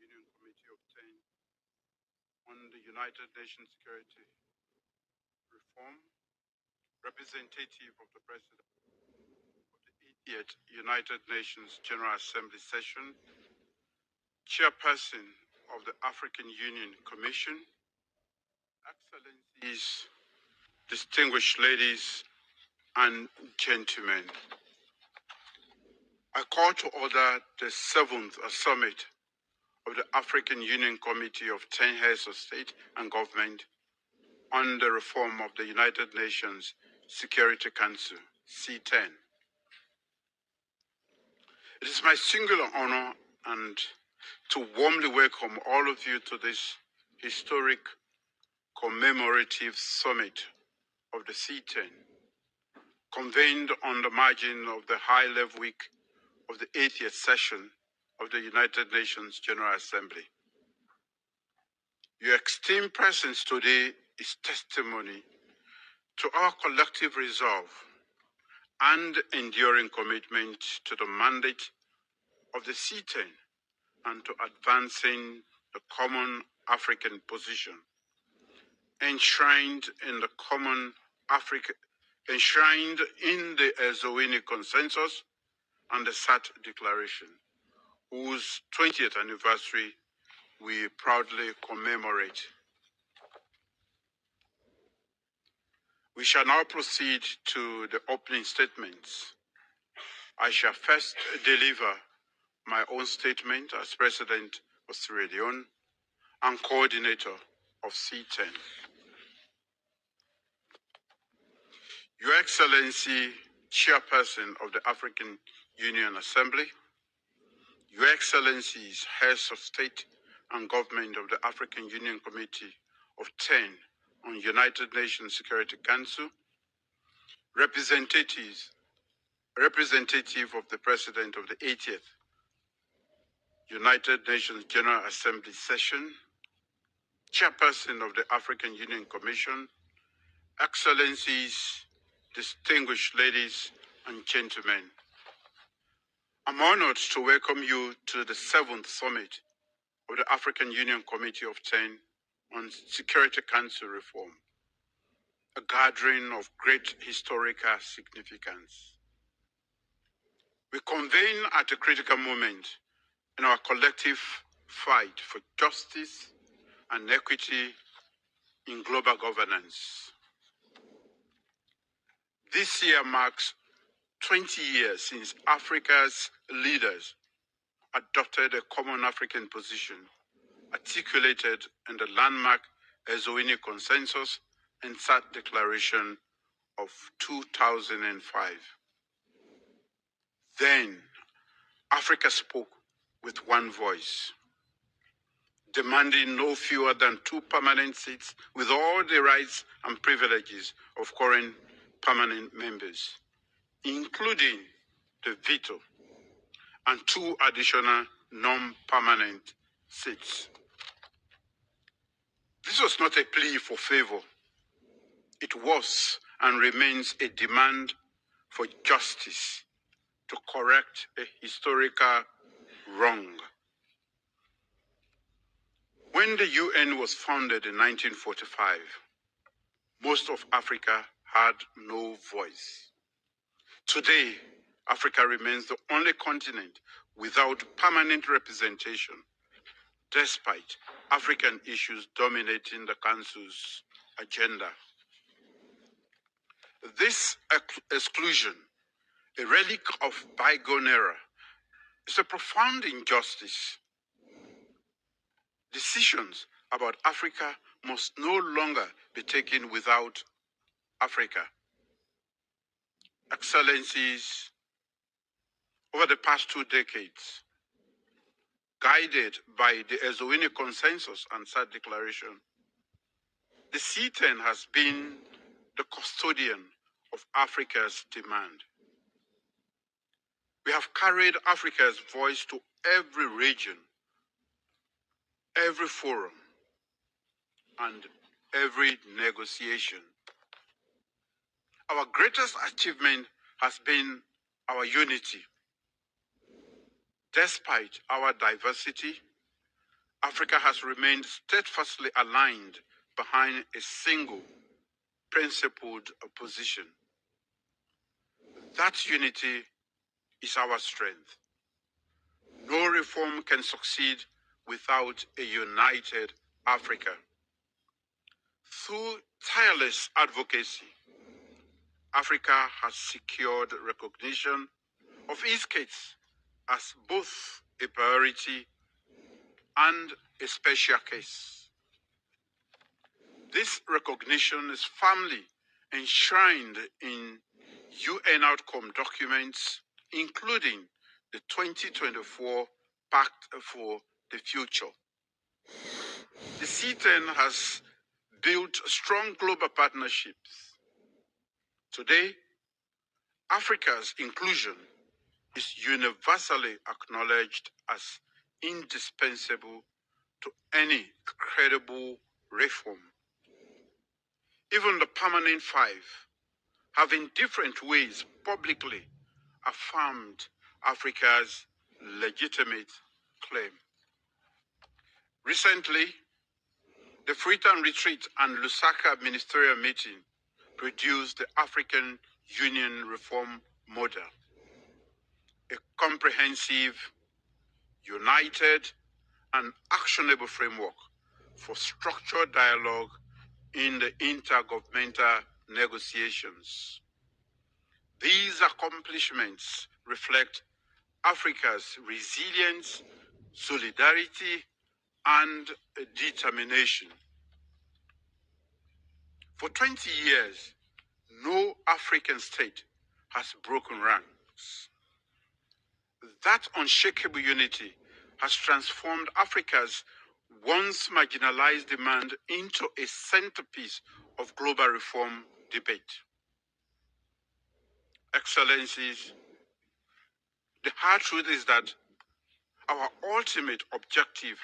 Union Committee of 10 on the United Nations Security Reform, representative of the President of the 80th United Nations General Assembly session, chairperson of the African Union Commission, Excellencies, distinguished ladies and gentlemen. I call to order the 7th Summit of the African Union Committee of 10 Heads of State and Government on the reform of the United Nations Security Council, C-10. It is my singular honor and to warmly welcome all of you to this historic commemorative summit of the C-10, convened on the margin of the high-level week of the 80th session of the United Nations General Assembly. Your esteemed presence today is testimony to our collective resolve and enduring commitment to the mandate of the C-10 and to advancing the common African position, enshrined in the Leone Consensus and the SAT Declaration, whose 20th anniversary we proudly commemorate. We shall now proceed to the opening statements. I shall first deliver my own statement as President of Sierra Leone and coordinator of C-10. Your Excellency, Chairperson of the African Union Assembly, Your Excellencies, Heads of State and Government of the African Union Committee of 10 on United Nations Security Council, representative of the President of the 80th United Nations General Assembly session, Chairperson of the African Union Commission, Excellencies, distinguished ladies and gentlemen. I'm honored to welcome you to the 7th Summit of the African Union Committee of 10 on Security Council Reform, a gathering of great historical significance. We convene at a critical moment in our collective fight for justice and equity in global governance. This year marks 20 years since Africa's leaders adopted a common African position articulated in the landmark Leone Consensus and SAT Declaration of 2005. Then, Africa spoke with one voice, demanding no fewer than 2 permanent seats with all the rights and privileges of current permanent members, including the veto, and 2 additional non-permanent seats. This was not a plea for favor. It was and remains a demand for justice to correct a historical wrong. When the UN was founded in 1945, most of Africa had no voice. Today, Africa remains the only continent without permanent representation, despite African issues dominating the Council's agenda. This exclusion, a relic of bygone era, is a profound injustice. Decisions about Africa must no longer be taken without Africa. Excellencies, over the past 2 decades, guided by the Leone Consensus and SAT Declaration, the C-10 has been the custodian of Africa's demand. We have carried Africa's voice to every region, every forum, and every negotiation. Our greatest achievement has been our unity. Despite our diversity, Africa has remained steadfastly aligned behind a single, principled position. That unity is our strength. No reform can succeed without a united Africa. Through tireless advocacy, Africa has secured recognition of its case as both a priority and a special case. This recognition is firmly enshrined in UN outcome documents, including the 2024 Pact for the Future. The C-10 has built strong global partnerships. Today, Africa's inclusion is universally acknowledged as indispensable to any credible reform. Even the Permanent Five have in different ways publicly affirmed Africa's legitimate claim. Recently, the Freetown Retreat and Lusaka Ministerial Meeting produced the African Union Reform Model, a comprehensive, united, and actionable framework for structured dialogue in the intergovernmental negotiations. These accomplishments reflect Africa's resilience, solidarity, and determination. For 20 years, no African state has broken ranks. That unshakable unity has transformed Africa's once marginalized demand into a centerpiece of global reform debate. Excellencies, the hard truth is that our ultimate objective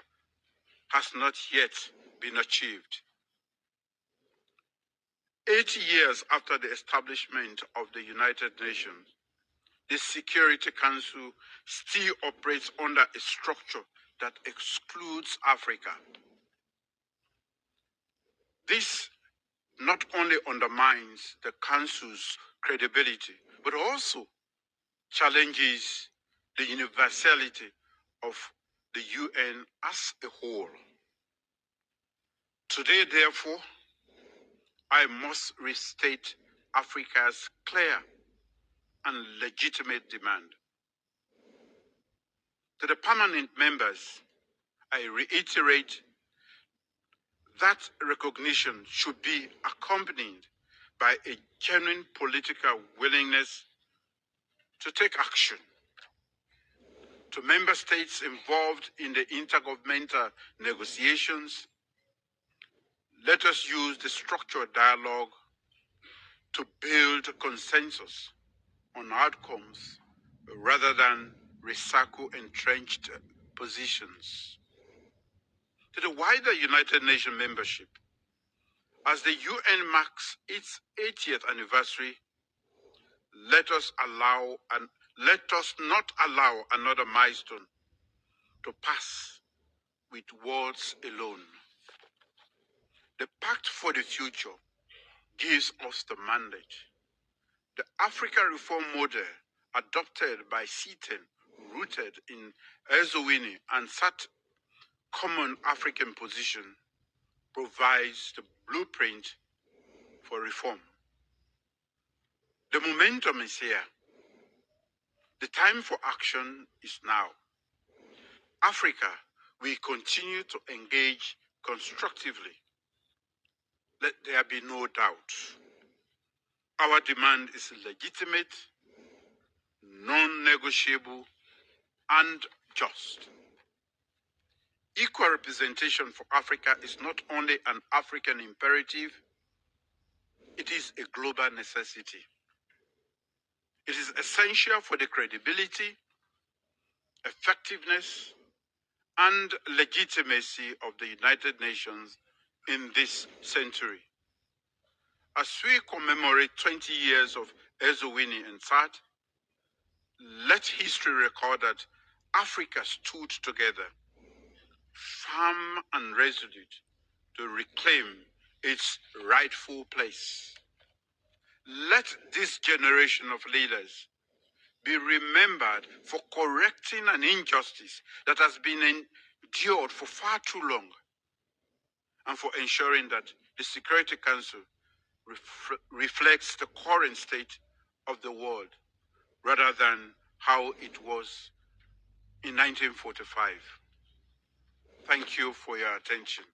has not yet been achieved. 80 years after the establishment of the United Nations, the Security Council still operates under a structure that excludes Africa. This not only undermines the Council's credibility, but also challenges the universality of the UN as a whole. Today, therefore, I must restate Africa's clear and legitimate demand. To the permanent members, I reiterate that recognition should be accompanied by a genuine political willingness to take action. To member states involved in the intergovernmental negotiations, let us use the structured dialogue to build consensus on outcomes rather than recycle entrenched positions. To the wider United Nations membership, as the UN marks its 80th anniversary, let us not allow another milestone to pass with words alone. The Pact for the Future gives us the mandate. The Africa Reform Model, adopted by C-10, rooted in Eswatini and SAT common African position, provides the blueprint for reform. The momentum is here. The time for action is now. Africa will continue to engage constructively. Let there be no doubt. Our demand is legitimate, non-negotiable, and just. Equal representation for Africa is not only an African imperative, it is a global necessity. It is essential for the credibility, effectiveness, and legitimacy of the United Nations in this century. As we commemorate 20 years of Eswatini and SAT, let history record that Africa stood together, firm and resolute to reclaim its rightful place. Let this generation of leaders be remembered for correcting an injustice that has been endured for far too long, and for ensuring that the Security Council reflects the current state of the world rather than how it was in 1945. Thank you for your attention.